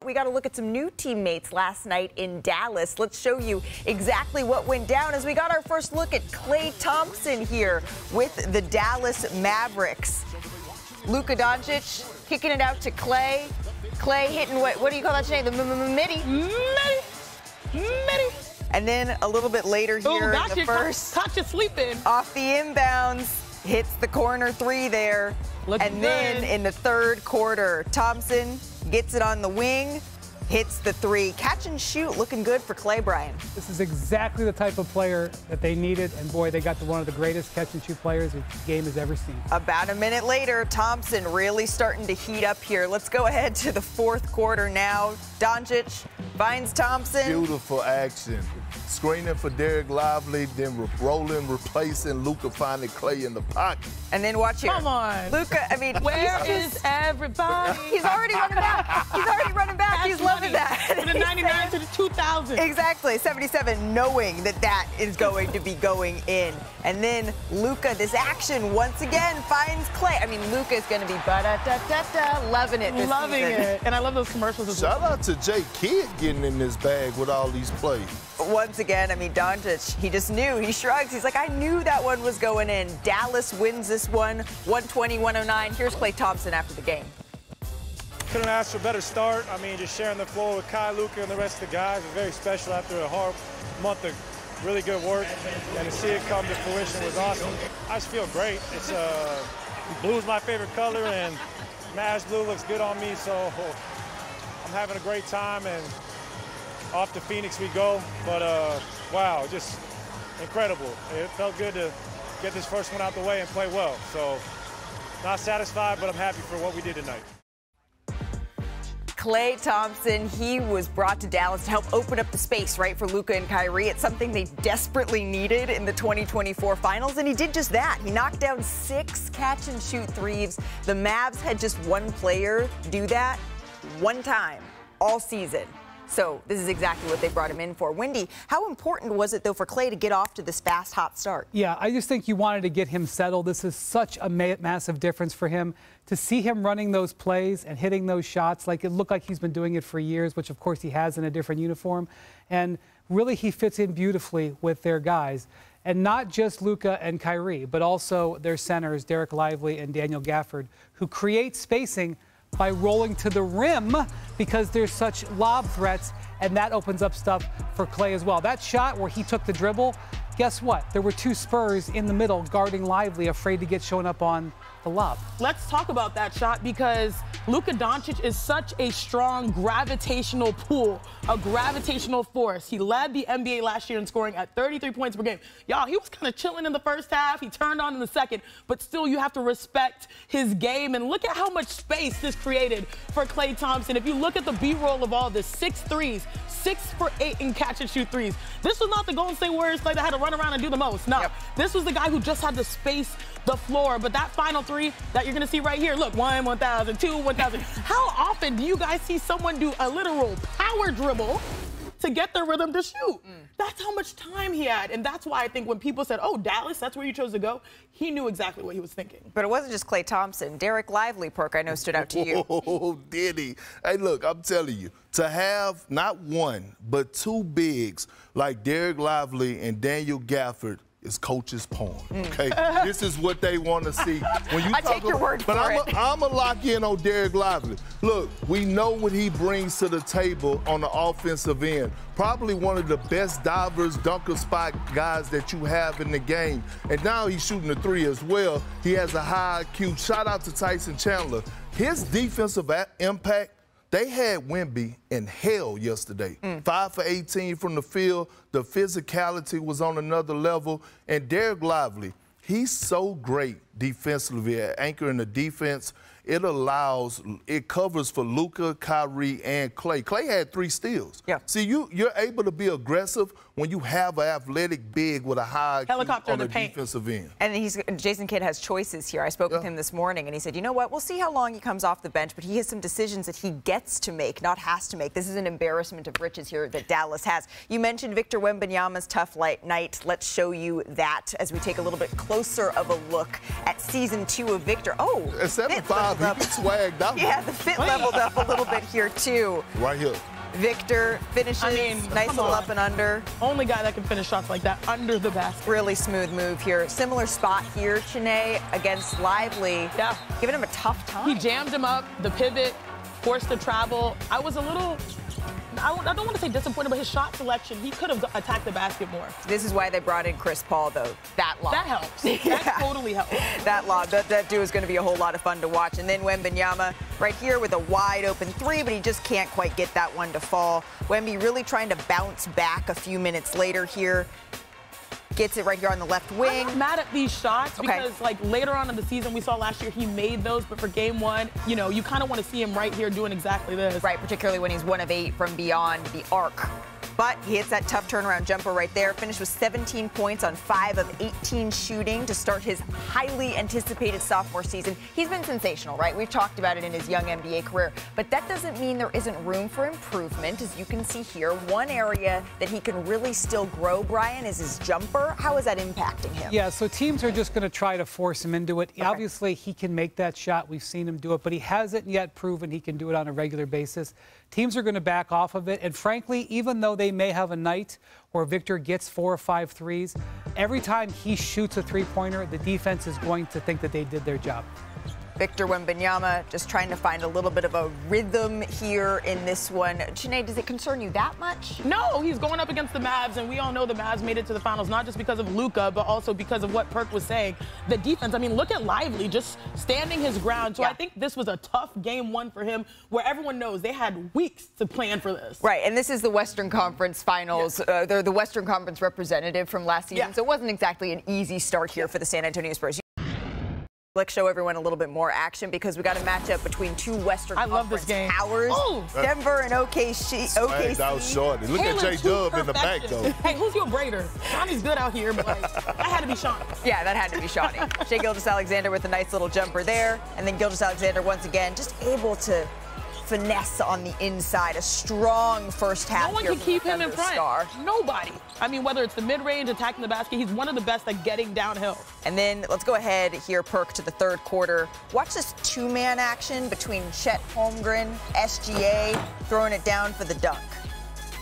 we got to look at some new teammates last night in Dallas. Let's show you exactly what went down as we got our first look at Klay Thompson here with the Dallas Mavericks. Luka Doncic kicking it out to Klay. Klay hitting what do you call that today? The midi. And then a little bit later here in the first, caught you sleeping. Off the inbounds, hits the corner three there. And then in the third quarter, Thompson gets it on the wing, hits the three. Catch and shoot, looking good for Klay, Brian. This is exactly the type of player that they needed, and boy, they got to one of the greatest catch and shoot players the game has ever seen. About a minute later, Thompson really starting to heat up here. Let's go ahead to the fourth quarter now. Doncic finds Thompson. Beautiful action. Screening for Derek Lively, then rolling, replacing Luka, finding Klay in the pocket. And then watch here. Come on. Luka, I mean, where is everybody? He's already running back. He's already running back. He's loving that. From the 99 to the 2000. Exactly, 77, knowing that that is going to be going in. And then Luka, this action once again finds Klay. I mean, Luka is going to be loving it this Loving season. it. And I love those commercials as well. Shout out to JOKIC getting in this bag with all these plays. Once again, I mean, Doncic, he just knew. He shrugs. He's like, I knew that one was going in. Dallas wins this one, 120-109. Here's Klay Thompson after the game. Couldn't ask for a better start. I mean, just sharing the floor with Kai, Luka, and the rest of the guys was very special after a hard month of really good work. And to see it come to fruition was awesome. I just feel great. It's blue is my favorite color, and Mavs blue looks good on me, so I'm having a great time. And off to Phoenix we go, but wow, just incredible. It felt good to get this first one out the way and play well. So not satisfied, but I'm happy for what we did tonight. Klay Thompson, he was brought to Dallas to help open up the space, right, for Luka and Kyrie. It's something they desperately needed in the 2024 finals, and he did just that. He knocked down 6 catch-and-shoot threes. The Mavs had just one player do that one time all season. So this is exactly what they brought him in for. Wendy, how important was it, though, for Klay to get off to this fast, hot start? Yeah, I just think you wanted to get him settled. This is such a massive difference for him. To see him running those plays and hitting those shots, like it looked like he's been doing it for years, which, of course, he has in a different uniform. And really, he fits in beautifully with their guys. And not just Luka and Kyrie, but also their centers, Derek Lively and Daniel Gafford, who create spacing by rolling to the rim because there's such lob threats, and that opens up stuff for Klay as well. That shot where he took the dribble, guess what? There were 2 Spurs in the middle guarding Lively, afraid to get shown up on the lob. Let's talk about that shot because Luka Doncic is such a strong gravitational pull, a gravitational force. He led the NBA last year in scoring at 33 points per game. Y'all, he was kind of chilling in the first half. He turned on in the second, but still you have to respect his game. And look at how much space this created for Klay Thompson. If you look at the B-roll of all this, 6 threes, 6 for 8 in catch-and-shoot threes. This was not the Golden State Warriors play that had to run around and do the most. No, This was the guy who just had to space the floor. But that final 3 that you're going to see right here, look, 1, 1,000, 2, 1,000. How often do you guys see someone do a literal power dribble to get their rhythm to shoot? That's how much time he had. And that's why I think when people said, oh, Dallas, that's where you chose to go, he knew exactly what he was thinking. But it wasn't just Klay Thompson. Derek Lively, Perk, I know, stood out to you. Oh, did he? Hey, look, I'm telling you, to have not 1, but 2 bigs like Derek Lively and Daniel Gafford is coach's poem, okay? This is what they want to see. When you take your word for it. But I'm going to lock in on Derek Lively. Look, we know what he brings to the table on the offensive end. Probably one of the best divers, dunker spot guys that you have in the game. And now he's shooting the 3 as well. He has a high IQ. Shout out to Tyson Chandler. His defensive impact, they had Wemby in hell yesterday. 5 for 18 from the field. The physicality was on another level. And Derek Lively, he's so great defensively at anchoring the defense. It covers for Luka, Kyrie, and Klay. Klay had 3 steals. Yeah. See, you're able to be aggressive when you have an athletic big with a high IQ on the defensive end. And Jason Kidd has choices here. I spoke with him this morning, and he said, you know what, we'll see how long he comes off the bench, but he has some decisions that he gets to make, not has to make. This is an embarrassment of riches here that Dallas has. You mentioned Victor Wembanyama's tough night. Let's show you that as we take a little bit closer of a look at season 2 of Victor. Oh, at 7'5", leveled up. Swagged out. Yeah, the fit leveled up a little bit here, too. Right here. Victor finishes, nice little up and under. Only guy that can finish shots like that under the basket. Really smooth move here. Similar spot here, Chiney against Lively. Yeah. Giving him a tough time. He jammed him up, the pivot, forced to travel. I was a little, I don't want to say disappointed, but his shot selection, he could have attacked the basket more. This is why they brought in Chris Paul, though. That lob. That helps. Yeah. That totally helps. That lob, that dude is going to be a whole lot of fun to watch. And then Wembanyama right here with a wide open three, but he just can't quite get that one to fall. Wemby really trying to bounce back a few minutes later here. Gets it right here on the left wing. I'm not mad at these shots because, like, later on in the season, we saw last year he made those, but for game one, you know, you kind of want to see him right here doing exactly this. Right, particularly when he's 1 of 8 from beyond the arc. But he hits that tough turnaround jumper right there. Finished with 17 points on 5 of 18 shooting to start his highly anticipated sophomore season. He's been sensational, right? We've talked about it in his young NBA career. But that doesn't mean there isn't room for improvement. As you can see here, one area that he can really still grow, Brian, is his jumper. How is that impacting him? Yeah, so teams are just going to try to force him into it. Okay. Obviously, he can make that shot. We've seen him do it, but he hasn't yet proven he can do it on a regular basis. Teams are going to back off of it. And frankly, even though they may have a night where Victor gets 4 or 5 threes, every time he shoots a three-pointer, the defense is going to think that they did their job. Victor Wembanyama just trying to find a little bit of a rhythm here in this one. Chiney, does it concern you that much? No, he's going up against the Mavs, and we all know the Mavs made it to the finals, not just because of Luka, but also because of what Perk was saying. The defense, I mean, look at Lively just standing his ground. So I think this was a tough game one for him, where everyone knows they had weeks to plan for this. Right, and this is the Western Conference Finals. They're the Western Conference representative from last season, so it wasn't exactly an easy start here for the San Antonio Spurs. Let's show everyone a little bit more action because we got a matchup between two Western Conference powers. Denver and OKC. Out shorty. Look at J-Dub in the back, though. Hey, who's your braider? Shawnee's good out here, but that had to be Shawnee. Yeah, that had to be Shawnee. Shai Gilgeous-Alexander with a nice little jumper there. And then Gilgeous-Alexander once again just able to finesse on the inside. A strong first half. No one here can keep him in front. Star. Nobody. I mean, whether it's the mid-range, attacking the basket, he's one of the best at getting downhill. And then let's go ahead here, Perk, to the third quarter. Watch this two-man action between Chet Holmgren, SGA, throwing it down for the dunk.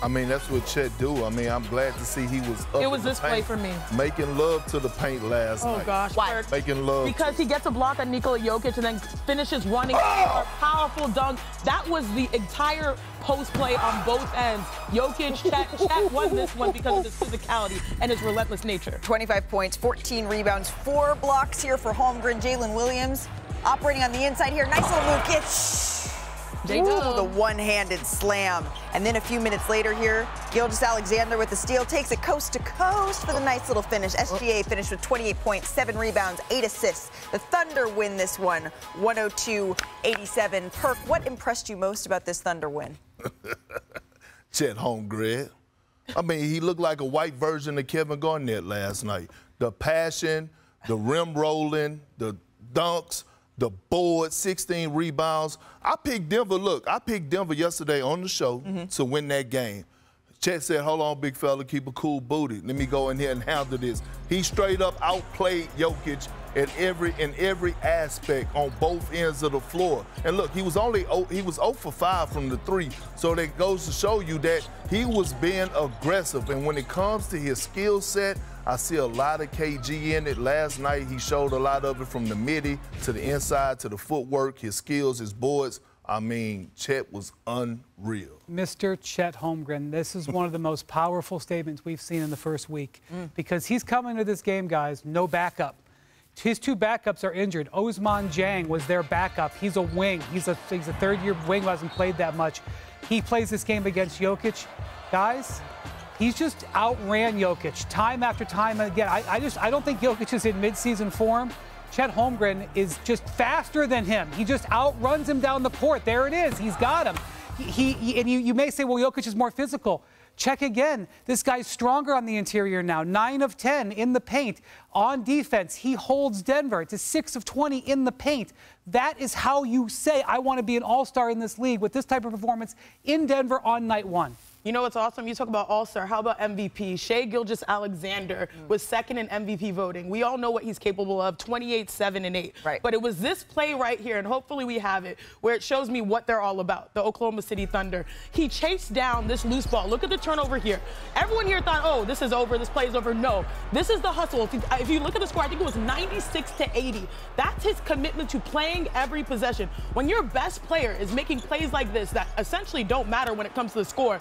I mean, that's what Chet do. I mean, I'm glad to see he was up It was this play for me. Making love to the paint last night. Oh, gosh. Why? Making love. Because he gets a block on Nikola Jokic and then finishes running a powerful dunk. That was the entire post play on both ends. Jokic, Chet won this one because of his physicality and his relentless nature. 25 points, 14 rebounds, 4 blocks here for Holmgren. Jalen Williams operating on the inside here. Nice little move. The one-handed slam. And then a few minutes later here, Gilgeous-Alexander with the steal takes it coast to coast for the nice little finish. SGA finished with 28 points, 7 rebounds, 8 assists. The Thunder win this one, 102-87. Perk, what impressed you most about this Thunder win? Chet Holmgren. I mean, he looked like a white version of Kevin Garnett last night. The passion, the rim rolling, the dunks, the board, 16 rebounds. I picked Denver. Look, I picked Denver yesterday on the show to win that game. Chet said, hold on, big fella, keep a cool booty. Let me go in here and handle this. He straight up outplayed Jokic in every aspect on both ends of the floor. And look, he was 0 for 5 from the 3. So that goes to show you that he was being aggressive. And when it comes to his skill set, I see a lot of KG in it. Last night, he showed a lot of it from the midi to the inside to the footwork, his skills, his boards. I mean, Chet was unreal. Mr. Chet Holmgren, this is one of the most powerful statements we've seen in the first week because he's coming to this game, guys, no backup. His 2 backups are injured. Ousmane Dieng was their backup. He's a wing. He's a third-year wing who hasn't played that much. He plays this game against Jokic. Guys, he's just outran Jokic time after time again. I don't think Jokic is in midseason form. Chet Holmgren is just faster than him. He just outruns him down the court. There it is. He's got him. And you may say, well, Jokic is more physical. Check again. This guy's stronger on the interior now. 9 of 10 in the paint. On defense, he holds Denver to 6 of 20 in the paint. That is how you say, I want to be an all-star in this league with this type of performance in Denver on night 1. You know what's awesome? You talk about All-Star. How about MVP? Shai Gilgeous-Alexander was second in MVP voting. We all know what he's capable of, 28, 7, and 8. Right. But it was this play right here, and hopefully we have it, where it shows me what they're all about, the Oklahoma City Thunder. He chased down this loose ball. Look at the turnover here. Everyone here thought, oh, this is over, this play is over. No, this is the hustle. If you look at the score, I think it was 96 to 80. That's his commitment to playing every possession. When your best player is making plays like this that essentially don't matter when it comes to the score,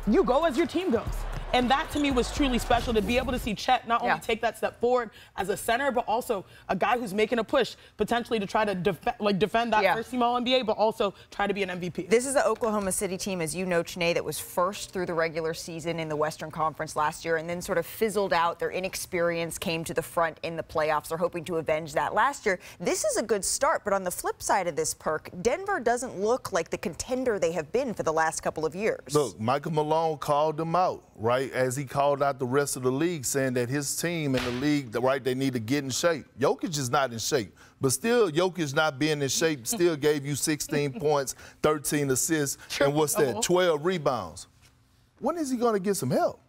you go as your team goes. And that, to me, was truly special to be able to see Chet not only take that step forward as a center, but also a guy who's making a push potentially to try to defend that first-team All-NBA, but also try to be an MVP. This is the Oklahoma City team, as you know, Chiney, that was first through the regular season in the Western Conference last year and then sort of fizzled out. Their inexperience came to the front in the playoffs. They're hoping to avenge that last year. This is a good start, but on the flip side of this, Perk, Denver doesn't look like the contender they have been for the last couple of years. Look, Michael Malone called them out, right, as he called out the rest of the league, saying that his team and the league, right, they need to get in shape. Jokic is not in shape, but still, Jokic not being in shape still gave you 16 points, 13 assists, and what's that, 12 rebounds. When is he going to get some help?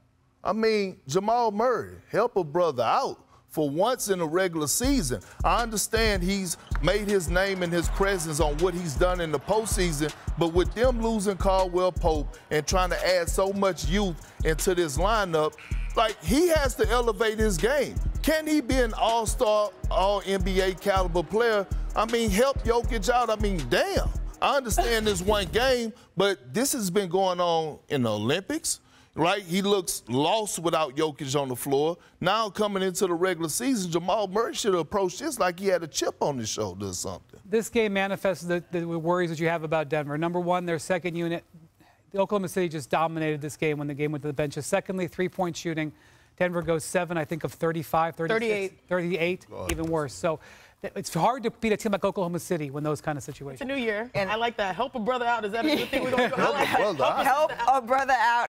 I mean, Jamal Murray, help a brother out for once in the regular season. I understand he's made his name and his presence on what he's done in the postseason, but with them losing Caldwell Pope and trying to add so much youth into this lineup, like, he has to elevate his game. Can he be an all-star, all-NBA caliber player? I mean, help Jokic out. I mean, damn. I understand this one game, but this has been going on in the Olympics. Right? He looks lost without Jokic on the floor. Now coming into the regular season, Jamal Murray should have approached this like he had a chip on his shoulder or something. This game manifests the worries that you have about Denver. Number one, their second unit. The Oklahoma City just dominated this game when the game went to the benches. Secondly, three-point shooting. Denver goes 7, I think, of 35, 36, 38, even worse. So it's hard to beat a team like Oklahoma City when those kind of situations. It's a new year, and I like that. Help a brother out. Is that a good thing we're going to go? Help a brother out.